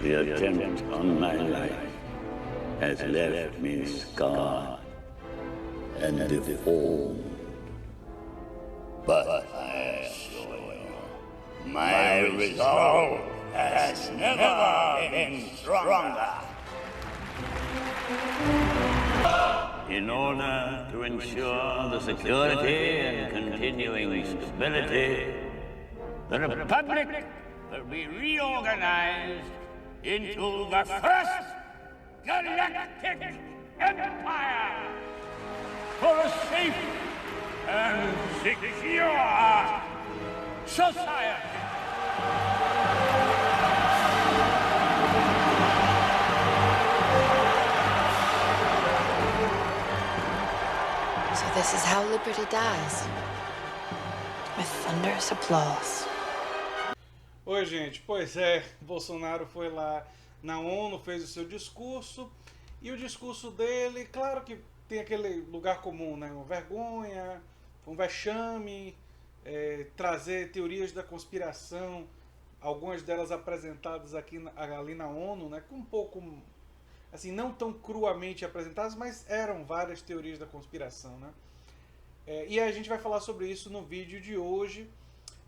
The attempt on my life has left me scarred and deformed. But I assure you, my resolve has never been stronger. In order to ensure the security and continuing stability, the Republic will be reorganized into the first galactic empire for a safe and secure society. So this is how liberty dies. With thunderous applause. Oi, gente. Pois é, Bolsonaro foi lá na ONU, fez o seu discurso, e o discurso dele, claro que tem aquele lugar comum, né? Uma vergonha, um vexame, trazer teorias da conspiração, algumas delas apresentadas ali na ONU, né? Com um pouco, assim, não tão cruamente apresentadas, mas eram várias teorias da conspiração, né? E a gente vai falar sobre isso no vídeo de hoje.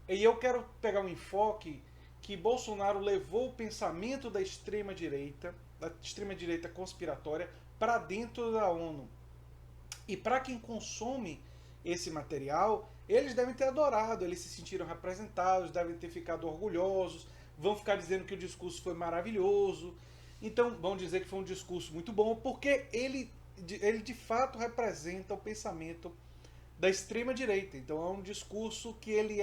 E eu quero pegar um enfoque que Bolsonaro levou o pensamento da extrema-direita conspiratória, para dentro da ONU. E para quem consome esse material, eles devem ter adorado, eles se sentiram representados, devem ter ficado orgulhosos, vão ficar dizendo que o discurso foi maravilhoso. Então vão dizer que foi um discurso muito bom, porque ele de fato representa o pensamento da extrema-direita. Então é um discurso que ele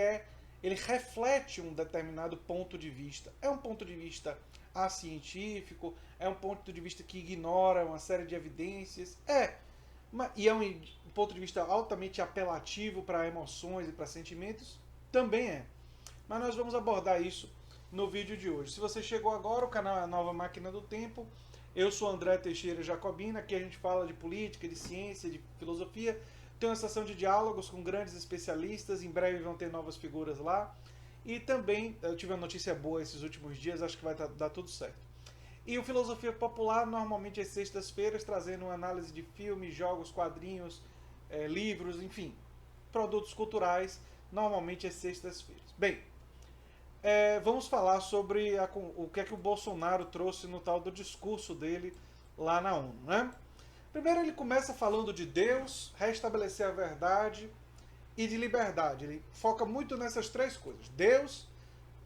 reflete um determinado ponto de vista. É um ponto de vista acientífico, é um ponto de vista que ignora uma série de evidências, e é um ponto de vista altamente apelativo para emoções e para sentimentos, também é. Mas nós vamos abordar isso no vídeo de hoje. Se você chegou agora, o canal é a Nova Máquina do Tempo. Eu sou André Teixeira Jacobina, aqui a gente fala de política, de ciência, de filosofia. Tem uma sessão de diálogos com grandes especialistas, em breve vão ter novas figuras lá. E também, eu tive uma notícia boa esses últimos dias, acho que vai dar tudo certo. E o Filosofia Popular, normalmente às sextas-feiras, trazendo uma análise de filmes, jogos, quadrinhos, livros, enfim, produtos culturais, normalmente às sextas-feiras. Bem, vamos falar sobre o que é que o Bolsonaro trouxe no tal do discurso dele lá na ONU, né? Primeiro ele começa falando de Deus, restabelecer a verdade e de liberdade. Ele foca muito nessas três coisas: Deus,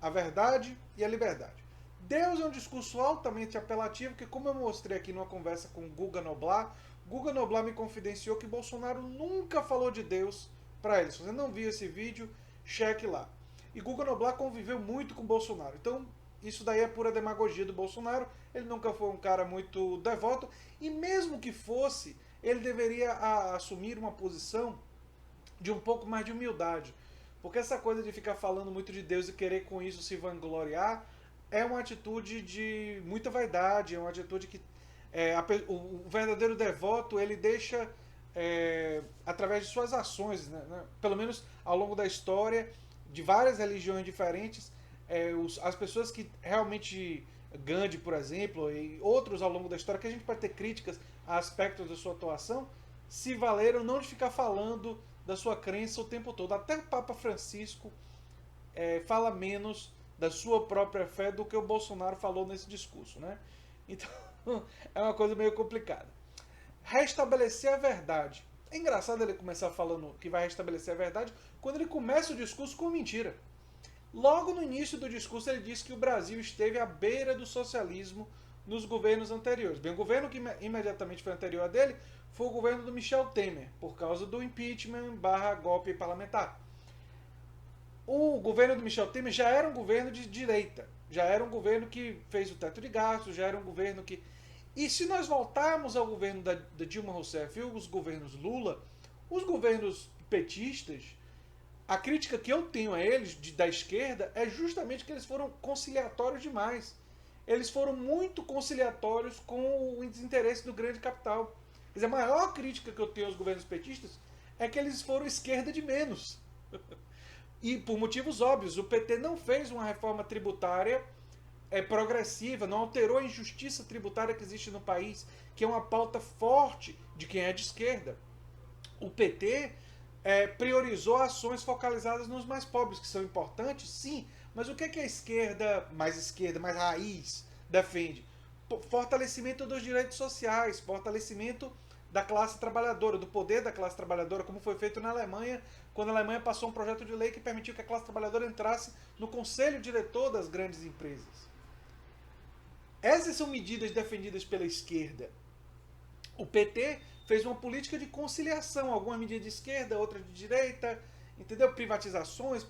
a verdade e a liberdade. Deus é um discurso altamente apelativo que, como eu mostrei aqui numa conversa com Guga Noblar me confidenciou que Bolsonaro nunca falou de Deus para ele. Se você não viu esse vídeo, cheque lá. E Guga Noblar conviveu muito com Bolsonaro. Então, isso daí é pura demagogia do Bolsonaro. Ele nunca foi um cara muito devoto. E mesmo que fosse, ele deveria assumir uma posição de um pouco mais de humildade. Porque essa coisa de ficar falando muito de Deus e querer com isso se vangloriar é uma atitude de muita vaidade, é uma atitude que o verdadeiro devoto ele deixa, através de suas ações, né, pelo menos ao longo da história de várias religiões diferentes, as pessoas que realmente, Gandhi, por exemplo, e outros ao longo da história, que a gente pode ter críticas a aspectos da sua atuação, se valeram não de ficar falando da sua crença o tempo todo. Até o Papa Francisco fala menos da sua própria fé do que o Bolsonaro falou nesse discurso, né? Então, é uma coisa meio complicada. Restabelecer a verdade. É engraçado ele começar falando que vai restabelecer a verdade quando ele começa o discurso com mentira. Logo no início do discurso ele diz que o Brasil esteve à beira do socialismo nos governos anteriores. Bem, o governo que imediatamente foi anterior a dele foi o governo do Michel Temer, por causa do impeachment / golpe parlamentar. O governo do Michel Temer já era um governo de direita, já era um governo que fez o teto de gastos, já era um governo que... E se nós voltarmos ao governo da Dilma Rousseff e os governos Lula, os governos petistas, a crítica que eu tenho a eles, da esquerda, é justamente que eles foram conciliatórios demais. Eles foram muito conciliatórios com o desinteresse do grande capital. Quer dizer, a maior crítica que eu tenho aos governos petistas é que eles foram esquerda de menos. E por motivos óbvios, o PT não fez uma reforma tributária progressiva, não alterou a injustiça tributária que existe no país, que é uma pauta forte de quem é de esquerda. O PT priorizou ações focalizadas nos mais pobres, que são importantes, sim, mas o que é a esquerda, mais raiz, defende? Fortalecimento dos direitos sociais, fortalecimento da classe trabalhadora, do poder da classe trabalhadora, como foi feito na Alemanha, quando a Alemanha passou um projeto de lei que permitiu que a classe trabalhadora entrasse no conselho diretor das grandes empresas. Essas são medidas defendidas pela esquerda. O PT fez uma política de conciliação, alguma medida de esquerda, outra de direita, entendeu? Privatizações.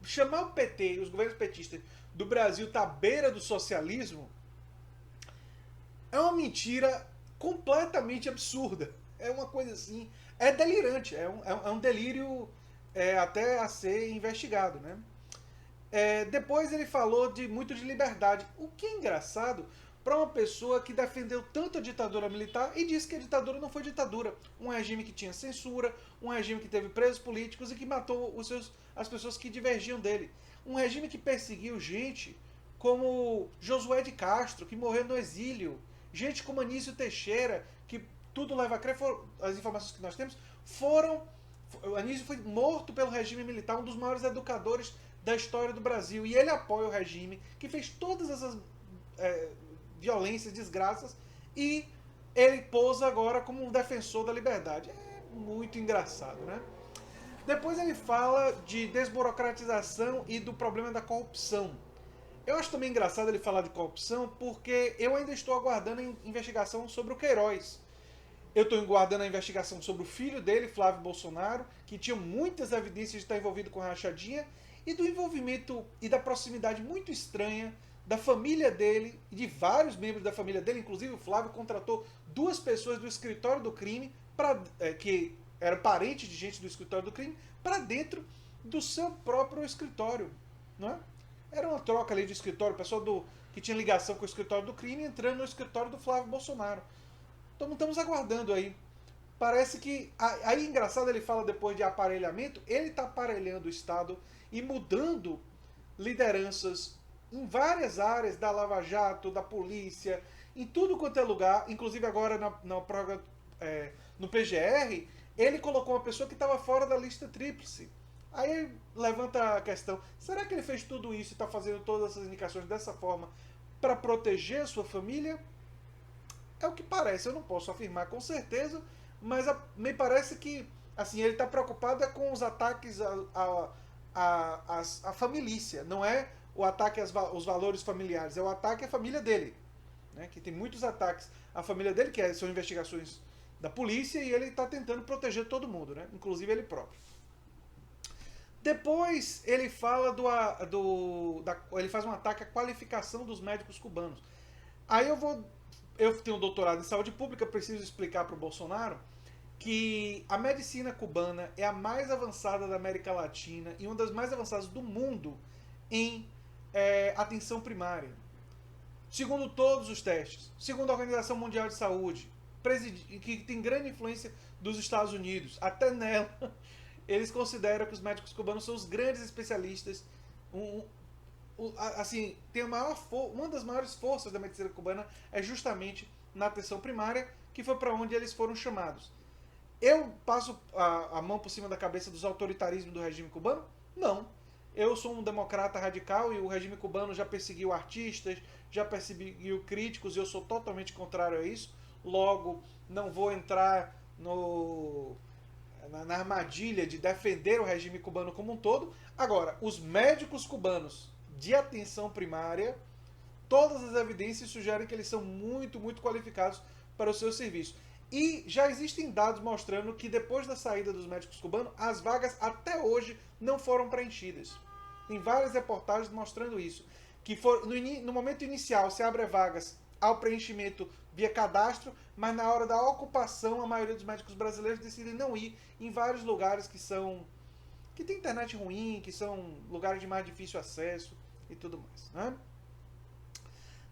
Chamar o PT e os governos petistas do Brasil tá à beira do socialismo é uma mentira completamente absurda. É uma coisa assim, é delirante, é um delírio até a ser investigado, né? Depois ele falou muito de liberdade, o que é engraçado para uma pessoa que defendeu tanto a ditadura militar e disse que a ditadura não foi ditadura. Um regime que tinha censura, um regime que teve presos políticos e que matou as pessoas que divergiam dele. Um regime que perseguiu gente como Josué de Castro, que morreu no exílio. Gente como Anísio Teixeira, que tudo leva a crer, as informações que nós temos, Anísio foi morto pelo regime militar, um dos maiores educadores da história do Brasil. E ele apoia o regime, que fez todas essas violências, desgraças, e ele pousa agora como um defensor da liberdade. É muito engraçado, né? Depois ele fala de desburocratização e do problema da corrupção. Eu acho também engraçado ele falar de corrupção, porque eu ainda estou aguardando a investigação sobre o Queiroz. Eu estou aguardando a investigação sobre o filho dele, Flávio Bolsonaro, que tinha muitas evidências de estar envolvido com a rachadinha, e do envolvimento e da proximidade muito estranha da família dele e de vários membros da família dele. Inclusive o Flávio contratou 2 pessoas do escritório do crime, que eram parentes de gente do escritório do crime, para dentro do seu próprio escritório, não é? Era uma troca ali de escritório, pessoal que tinha ligação com o escritório do crime entrando no escritório do Flávio Bolsonaro. Então estamos aguardando aí. Parece que... Aí engraçado, ele fala depois de aparelhamento, ele está aparelhando o Estado e mudando lideranças em várias áreas da Lava Jato, da polícia, em tudo quanto é lugar, inclusive agora no PGR, ele colocou uma pessoa que estava fora da lista tríplice. Aí levanta a questão, será que ele fez tudo isso e está fazendo todas essas indicações dessa forma para proteger a sua família? É o que parece, eu não posso afirmar com certeza, mas me parece que assim, ele está preocupado com os ataques à família, não é o ataque aos valores familiares, é o ataque à família dele, né? Que tem muitos ataques à família dele, que são investigações da polícia, e ele está tentando proteger todo mundo, né? Inclusive ele próprio. Depois ele fala ele faz um ataque à qualificação dos médicos cubanos. Aí eu tenho um doutorado em saúde pública, preciso explicar para o Bolsonaro que a medicina cubana é a mais avançada da América Latina e uma das mais avançadas do mundo em atenção primária. Segundo todos os testes, segundo a Organização Mundial de Saúde, que tem grande influência dos Estados Unidos, até nela, eles consideram que os médicos cubanos são os grandes especialistas. Assim, tem uma das maiores forças da medicina cubana é justamente na atenção primária, que foi para onde eles foram chamados. Eu passo a mão por cima da cabeça dos autoritarismos do regime cubano? Não. Eu sou um democrata radical e o regime cubano já perseguiu artistas, já perseguiu críticos, e eu sou totalmente contrário a isso. Logo, não vou entrar na armadilha de defender o regime cubano como um todo. Agora, os médicos cubanos de atenção primária, todas as evidências sugerem que eles são muito, muito qualificados para o seu serviço. E já existem dados mostrando que depois da saída dos médicos cubanos, as vagas até hoje não foram preenchidas. Tem várias reportagens mostrando isso. Que no momento inicial se abre vagas ao preenchimento via cadastro, mas na hora da ocupação a maioria dos médicos brasileiros decidem não ir em vários lugares que tem internet ruim, que são lugares de mais difícil acesso e tudo mais, né?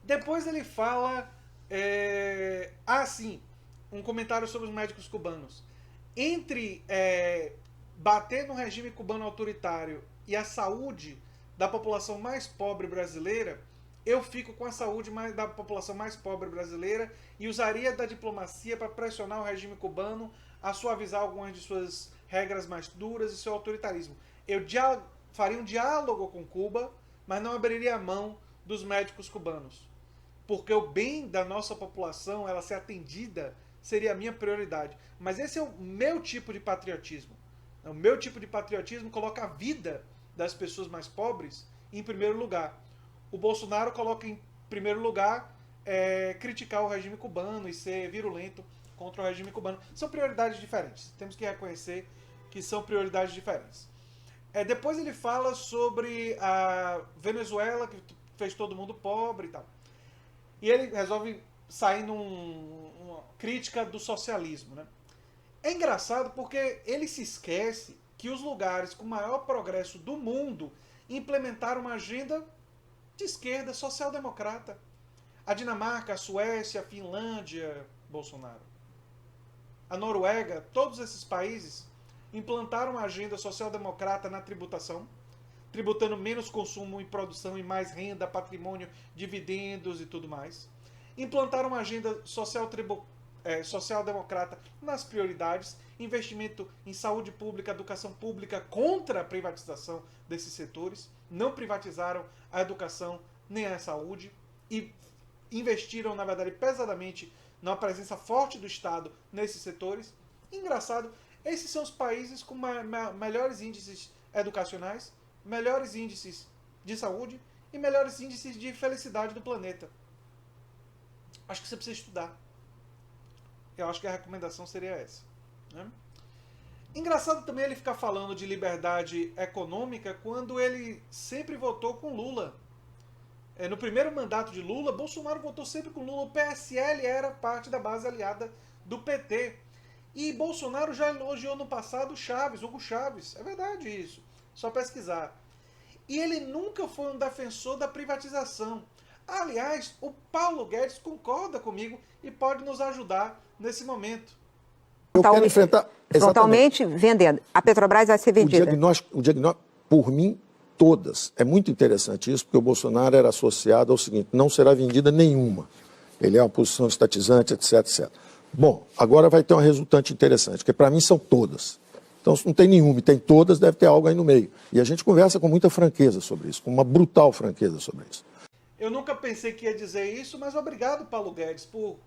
Depois ele fala um comentário sobre os médicos cubanos. Entre bater no regime cubano autoritário e a saúde da população mais pobre brasileira, eu fico com a saúde da população mais pobre brasileira e usaria da diplomacia para pressionar o regime cubano a suavizar algumas de suas regras mais duras e seu autoritarismo. Eu faria um diálogo com Cuba, mas não abriria a mão dos médicos cubanos. Porque o bem da nossa população, ela ser atendida, seria a minha prioridade. Mas esse é o meu tipo de patriotismo. O meu tipo de patriotismo coloca a vida das pessoas mais pobres em primeiro lugar. O Bolsonaro coloca em primeiro lugar criticar o regime cubano e ser virulento contra o regime cubano. São prioridades diferentes. Temos que reconhecer que são prioridades diferentes. Depois ele fala sobre a Venezuela, que fez todo mundo pobre e tal. E ele resolve sair numa crítica do socialismo, né? É engraçado porque ele se esquece que os lugares com maior progresso do mundo implementaram uma agenda de esquerda social-democrata. A Dinamarca, a Suécia, a Finlândia, Bolsonaro. A Noruega, todos esses países implantaram uma agenda social-democrata na tributação, tributando menos consumo e produção e mais renda, patrimônio, dividendos e tudo mais. Implantaram uma agenda social-democrata nas prioridades, investimento em saúde pública, educação pública, contra a privatização desses setores. Não privatizaram a educação nem a saúde e investiram, na verdade, pesadamente na presença forte do Estado nesses setores. Engraçado, esses são os países com melhores índices educacionais, melhores índices de saúde e melhores índices de felicidade do planeta. Acho que você precisa estudar. Eu acho que a recomendação seria essa, né? Engraçado também ele ficar falando de liberdade econômica quando ele sempre votou com Lula. No primeiro mandato de Lula, Bolsonaro votou sempre com Lula. O PSL era parte da base aliada do PT. E Bolsonaro já elogiou no passado Hugo Chávez. É verdade isso. Só pesquisar. E ele nunca foi um defensor da privatização. Aliás, o Paulo Guedes concorda comigo e pode nos ajudar nesse momento. Eu quero enfrentar frontalmente vendendo. A Petrobras vai ser vendida. O diagnóstico, por mim, todas. É muito interessante isso, porque o Bolsonaro era associado ao seguinte: não será vendida nenhuma. Ele é uma posição estatizante, etc, etc. Bom, agora vai ter uma resultante interessante, porque para mim são todas. Então, se não tem nenhuma e tem todas, deve ter algo aí no meio. E a gente conversa com muita franqueza sobre isso, com uma brutal franqueza sobre isso. Eu nunca pensei que ia dizer isso, mas obrigado, Paulo Guedes, por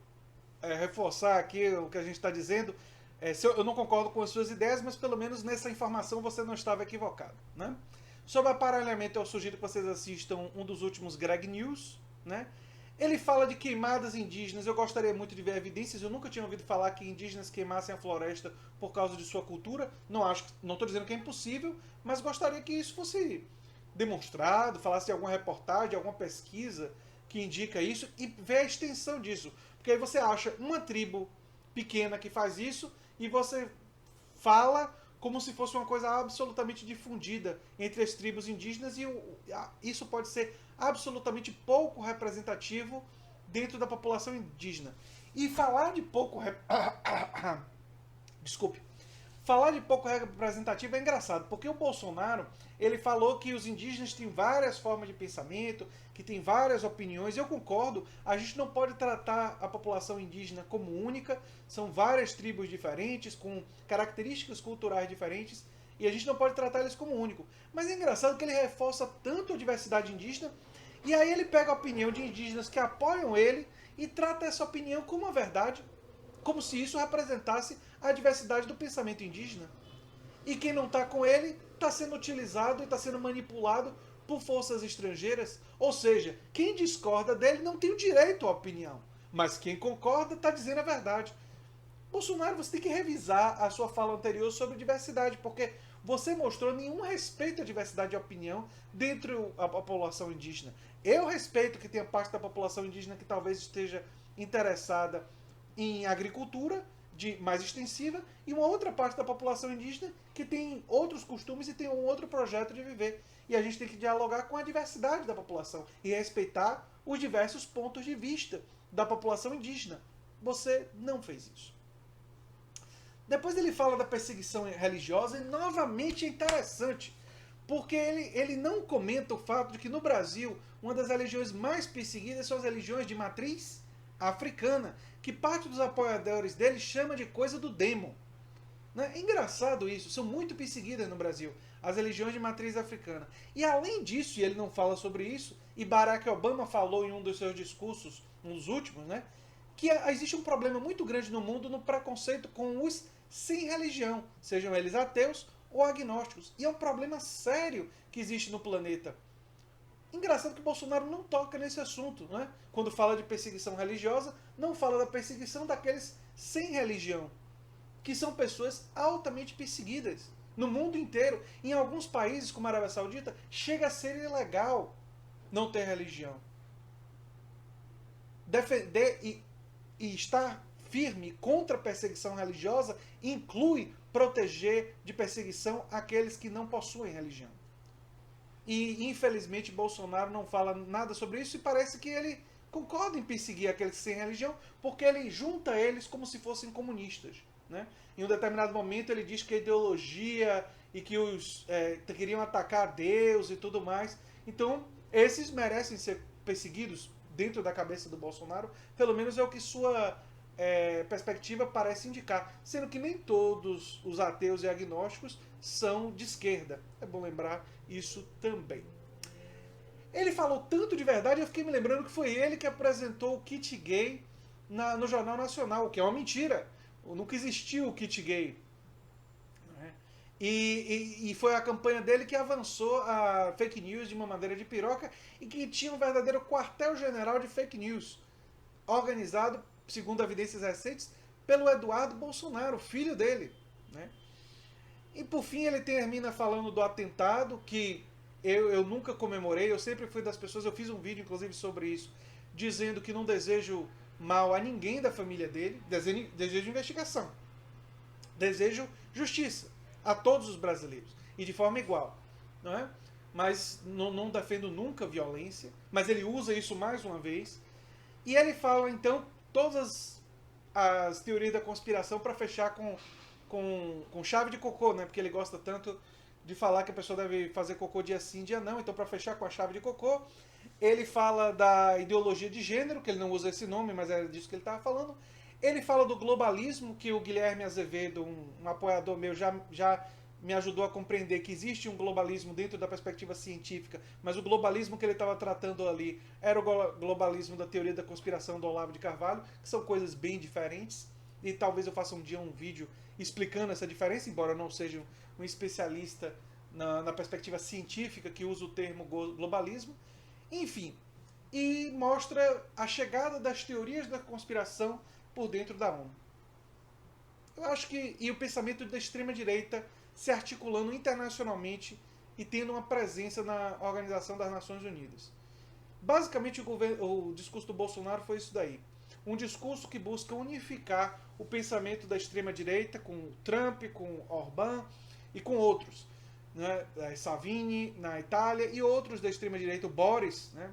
reforçar aqui o que a gente está dizendo. Eu não concordo com as suas ideias, mas pelo menos nessa informação você não estava equivocado, né? Sobre aparelhamento, eu sugiro que vocês assistam um dos últimos Greg News, né? Ele fala de queimadas indígenas. Eu gostaria muito de ver evidências. Eu nunca tinha ouvido falar que indígenas queimassem a floresta por causa de sua cultura. Não estou dizendo que é impossível, mas gostaria que isso fosse demonstrado, falasse de alguma reportagem, alguma pesquisa que indica isso e ver a extensão disso. Porque aí você acha uma tribo pequena que faz isso e você fala como se fosse uma coisa absolutamente difundida entre as tribos indígenas e isso pode ser absolutamente pouco representativo dentro da população indígena. E falar de pouco falar de pouco representativo é engraçado, porque o Bolsonaro, ele falou que os indígenas têm várias formas de pensamento, que têm várias opiniões. Eu concordo, a gente não pode tratar a população indígena como única, são várias tribos diferentes, com características culturais diferentes, e a gente não pode tratar eles como único. Mas é engraçado que ele reforça tanto a diversidade indígena, e aí ele pega a opinião de indígenas que apoiam ele e trata essa opinião como uma verdade, como se isso representasse a diversidade do pensamento indígena. E quem não está com ele está sendo utilizado e está sendo manipulado por forças estrangeiras. Ou seja, quem discorda dele não tem o direito à opinião. Mas quem concorda está dizendo a verdade. Bolsonaro, você tem que revisar a sua fala anterior sobre diversidade, porque você mostrou nenhum respeito à diversidade de opinião dentro da população indígena. Eu respeito que tenha parte da população indígena que talvez esteja interessada em agricultura mais extensiva e uma outra parte da população indígena que tem outros costumes e tem um outro projeto de viver. E a gente tem que dialogar com a diversidade da população e respeitar os diversos pontos de vista da população indígena. Você não fez isso. Depois ele fala da perseguição religiosa e novamente é interessante, porque ele não comenta o fato de que no Brasil, uma das religiões mais perseguidas são as religiões de matriz africana, que parte dos apoiadores dele chama de coisa do demo. Né? É engraçado isso, são muito perseguidas no Brasil, as religiões de matriz africana. E além disso, e ele não fala sobre isso, e Barack Obama falou em um dos seus discursos, um dos últimos, né, que existe um problema muito grande no mundo no preconceito com os sem religião, sejam eles ateus ou agnósticos. E é um problema sério que existe no planeta. Engraçado que Bolsonaro não toca nesse assunto, né? Quando fala de perseguição religiosa, não fala da perseguição daqueles sem religião, que são pessoas altamente perseguidas no mundo inteiro. Em alguns países, como a Arábia Saudita, chega a ser ilegal não ter religião. Defender e estar firme contra a perseguição religiosa inclui proteger de perseguição aqueles que não possuem religião. E, infelizmente, Bolsonaro não fala nada sobre isso e parece que ele concorda em perseguir aqueles sem religião porque ele junta eles como se fossem comunistas. Né? Em um determinado momento ele diz que a ideologia e que os queriam atacar Deus e tudo mais. Então, esses merecem ser perseguidos dentro da cabeça do Bolsonaro, pelo menos é o que sua perspectiva parece indicar, sendo que nem todos os ateus e agnósticos são de esquerda. É bom lembrar isso também. Ele falou tanto de verdade, eu fiquei me lembrando que foi ele que apresentou o kit gay no Jornal Nacional, o que é uma mentira. Nunca existiu o kit gay. E foi a campanha dele que avançou a fake news de uma maneira de piroca e que tinha um verdadeiro quartel-general de fake news, organizado, segundo evidências recentes, pelo Eduardo Bolsonaro, filho dele. Né? E por fim ele termina falando do atentado, que eu nunca comemorei, eu sempre fui das pessoas, eu fiz um vídeo inclusive sobre isso, dizendo que não desejo mal a ninguém da família dele, desejo investigação, desejo justiça a todos os brasileiros, e de forma igual. Não é? Mas não defendo nunca violência, mas ele usa isso mais uma vez, e ele fala então todas as teorias da conspiração para fechar com chave de cocô, né? Porque ele gosta tanto de falar que a pessoa deve fazer cocô dia sim, dia não, então para fechar com a chave de cocô, ele fala da ideologia de gênero, que ele não usa esse nome, mas era disso que ele estava falando. Ele fala do globalismo, que o Guilherme Azevedo, um apoiador meu, já me ajudou a compreender que existe um globalismo dentro da perspectiva científica, mas o globalismo que ele estava tratando ali era o globalismo da teoria da conspiração do Olavo de Carvalho, que são coisas bem diferentes, e talvez eu faça um dia um vídeo explicando essa diferença, embora eu não seja um especialista na perspectiva científica que usa o termo globalismo. Enfim, e mostra a chegada das teorias da conspiração por dentro da ONU. Eu acho que e o pensamento da extrema-direita se articulando internacionalmente e tendo uma presença na Organização das Nações Unidas. Basicamente, o discurso do Bolsonaro foi isso daí. Um discurso que busca unificar o pensamento da extrema-direita com o Trump, com Orbán e com outros. Né? Salvini na Itália e outros da extrema-direita, o Boris, né?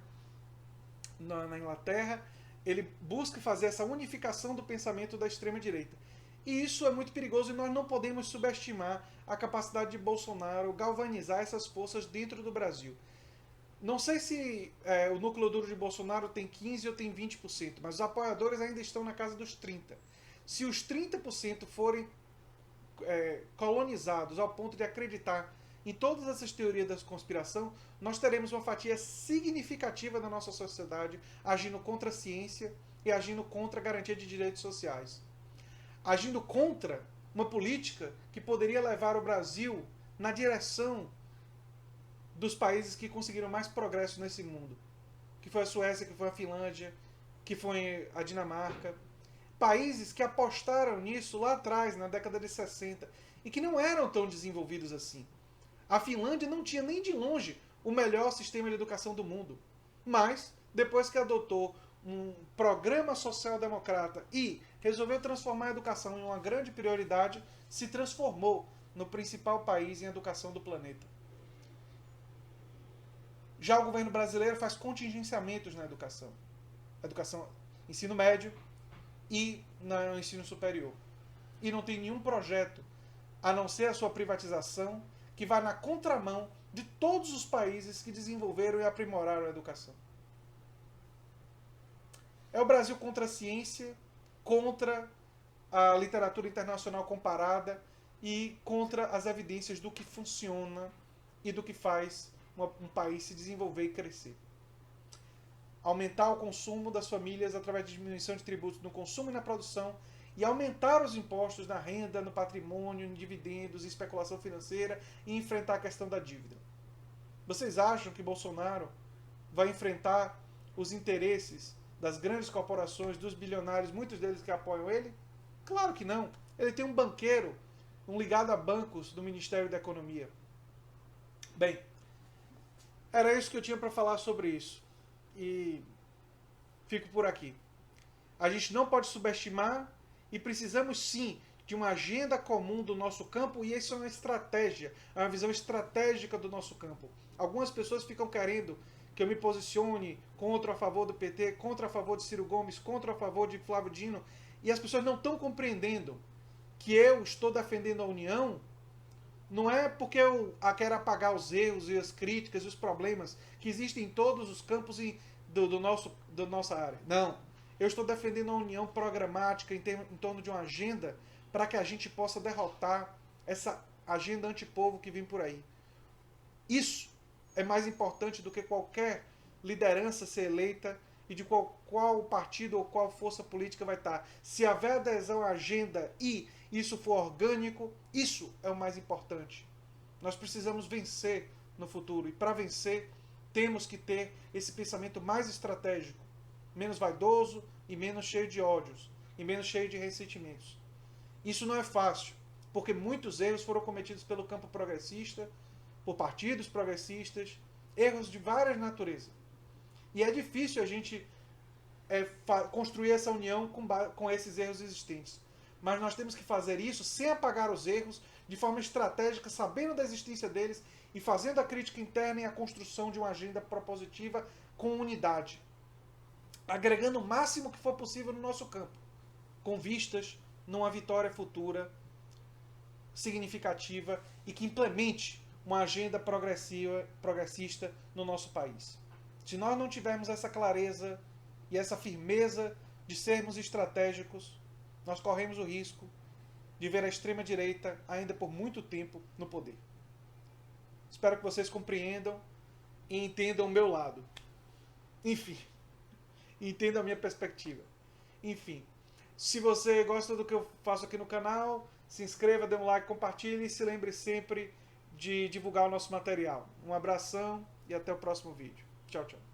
na Inglaterra. Ele busca fazer essa unificação do pensamento da extrema-direita. E isso é muito perigoso e nós não podemos subestimar a capacidade de Bolsonaro galvanizar essas forças dentro do Brasil. Não sei se o núcleo duro de Bolsonaro tem 15% ou tem 20%, mas os apoiadores ainda estão na casa dos 30%. Se os 30% forem colonizados ao ponto de acreditar em todas essas teorias da conspiração, nós teremos uma fatia significativa da nossa sociedade agindo contra a ciência e agindo contra a garantia de direitos sociais. Agindo contra uma política que poderia levar o Brasil na direção dos países que conseguiram mais progresso nesse mundo. Que foi a Suécia, que foi a Finlândia, que foi a Dinamarca. Países que apostaram nisso lá atrás, na década de 60, e que não eram tão desenvolvidos assim. A Finlândia não tinha nem de longe o melhor sistema de educação do mundo. Mas, depois que adotou um programa social-democrata e resolveu transformar a educação em uma grande prioridade, se transformou no principal país em educação do planeta. Já o governo brasileiro faz contingenciamentos na educação. Ensino médio e no ensino superior. E não tem nenhum projeto, a não ser a sua privatização, que vai na contramão de todos os países que desenvolveram e aprimoraram a educação. É o Brasil contra a ciência, contra a literatura internacional comparada e contra as evidências do que funciona e do que faz um país se desenvolver e crescer. Aumentar o consumo das famílias através de diminuição de tributos no consumo e na produção e aumentar os impostos na renda, no patrimônio, em dividendos, em especulação financeira e enfrentar a questão da dívida. Vocês acham que Bolsonaro vai enfrentar os interesses das grandes corporações, dos bilionários, muitos deles que apoiam ele? Claro que não. Ele tem um banqueiro, um ligado a bancos do Ministério da Economia. Bem, era isso que eu tinha para falar sobre isso. E fico por aqui. A gente não pode subestimar e precisamos sim de uma agenda comum do nosso campo, e isso é uma estratégia, é uma visão estratégica do nosso campo. Algumas pessoas ficam querendo que eu me posicione contra ou a favor do PT, contra a favor de Ciro Gomes, contra a favor de Flávio Dino, e as pessoas não estão compreendendo que eu estou defendendo a União. Não é porque eu quero apagar os erros e as críticas e os problemas que existem em todos os campos da nossa área. Não. Eu estou defendendo a união programática em torno de uma agenda para que a gente possa derrotar essa agenda antipovo que vem por aí. Isso é mais importante do que qualquer liderança ser eleita e de qual partido ou qual força política vai estar. Se houver adesão à agenda e isso for orgânico, isso é o mais importante. Nós precisamos vencer no futuro. E para vencer, temos que ter esse pensamento mais estratégico, menos vaidoso e menos cheio de ódios, e menos cheio de ressentimentos. Isso não é fácil, porque muitos erros foram cometidos pelo campo progressista, por partidos progressistas, erros de várias naturezas. E é difícil a gente construir essa união com esses erros existentes. Mas nós temos que fazer isso sem apagar os erros, de forma estratégica, sabendo da existência deles e fazendo a crítica interna e a construção de uma agenda propositiva com unidade. Agregando o máximo que for possível no nosso campo, com vistas numa vitória futura significativa e que implemente uma agenda progressista no nosso país. Se nós não tivermos essa clareza e essa firmeza de sermos estratégicos, nós corremos o risco de ver a extrema-direita ainda por muito tempo no poder. Espero que vocês compreendam e entendam o meu lado. Enfim, entendam a minha perspectiva. Enfim, se você gosta do que eu faço aqui no canal, se inscreva, dê um like, compartilhe e se lembre sempre de divulgar o nosso material. Um abração e até o próximo vídeo. Tchau, tchau.